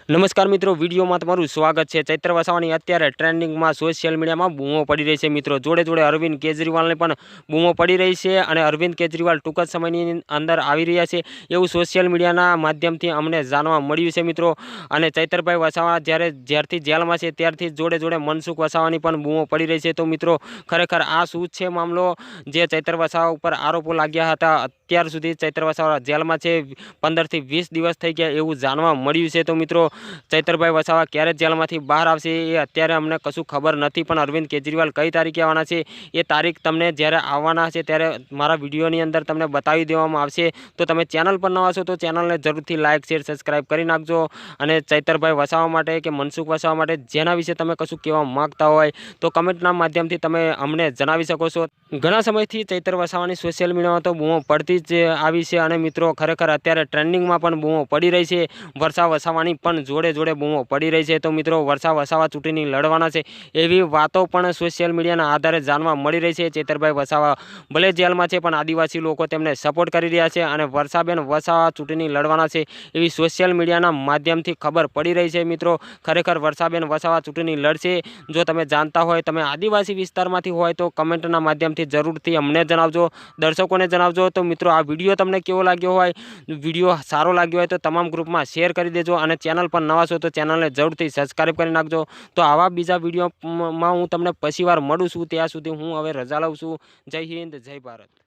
નમસ્કાર મિત્રો, વિડીયોમાં તમારું સ્વાગત છે। ચૈત્ર વસાવાની અત્યારે ટ્રેન્ડિંગમાં સોશિયલ મીડિયામાં બૂમો પડી રહી છે મિત્રો। જોડે જોડે અરવિંદ કેજરીવાલને પણ બૂમો પડી રહી છે અને અરવિંદ કેજરીવાલ ટૂંક જ સમયની અંદર આવી રહ્યા છે એવું સોશિયલ મીડિયાના માધ્યમથી અમને જાણવા મળ્યું છે મિત્રો। અને ચૈતરભાઈ વસાવા જ્યારથી જેલમાં છે ત્યારથી જોડે જોડે મનસુખ વસાવાની પણ બૂમો પડી રહી છે। તો મિત્રો ખરેખર આ શું છે મામલો, જે ચૈત્ર વસાવા ઉપર આરોપો લાગ્યા હતા, અત્યાર સુધી ચૈત્ર વસાવા જેલમાં છે, 15 થી 20 દિવસ થઈ ગયા એવું જાણવા મળ્યું છે। તો મિત્રો ચૈતરભાઈ વસાવા ક્યારે જેલમાંથી બહાર આવશે એ અત્યારે અમને કશું ખબર નથી, પણ અરવિંદ કેજરીવાલ કઈ તારીખે આવવાના છે એ તારીખ તમને જ્યારે આવવાના છે ત્યારે મારા વિડીયોની અંદર તમને બતાવી દેવામાં આવશે। તો તમે ચેનલ પર નવા છો તો ચેનલને જરૂરથી લાઇક શેર સબસ્ક્રાઈબ કરી નાખજો। અને ચૈતરભાઈ વસાવા માટે કે મનસુખ વસાવા માટે જેના વિશે તમે કશું કહેવા માગતા હોય તો કમેન્ટના માધ્યમથી તમે અમને જણાવી શકો છો। ઘણા સમયથી ચૈત્ર વસાવાની સોશિયલ મીડિયામાં તો બૂમો પડતી જ આવી છે અને મિત્રો ખરેખર અત્યારે ટ્રેન્ડિંગમાં પણ બૂમો પડી રહી છે। વર્ષા વસાવાની પણ જોડે જોડે બૂમો પડી રહી છે। તો મિત્રો વર્ષા વસાવા ચૂંટણી લડવાના છે એવી વાતો પણ સોશિયલ મીડિયાના આધારે જાણવા મળી રહી છે। ચૈતરભાઈ વસાવા ભલે જેલમાં છે પણ આદિવાસી લોકો તેમને સપોર્ટ કરી રહ્યા છે અને વર્ષાબેન વસાવા ચૂંટણી લડવાના છે એવી સોશિયલ મીડિયાના માધ્યમથી ખબર પડી રહી છે। મિત્રો ખરેખર વર્ષાબેન વસાવા ચૂંટણી લડશે? જો તમે જાણતા હોય, તમે આદિવાસી વિસ્તારમાંથી હોય તો કમેન્ટના માધ્યમથી જરૂરથી અમને જણાવજો, દર્શકોને જણાવજો। તો મિત્રો આ વિડીયો તમને કેવો લાગ્યો હોય, વિડીયો સારો લાગ્યો હોય તો તમામ ગ્રુપમાં શેર કરી દેજો અને ચેનલ પર નવા છો તો ચેનલને જરૂરથી સબસ્ક્રાઈબ કરી નાખજો। તો આવા બીજા વિડીયોમાં હું તમને પછી વાર મળું છું, ત્યાં સુધી હું હવે રજા લઉં છું। જય હિન્દ, જય ભારત।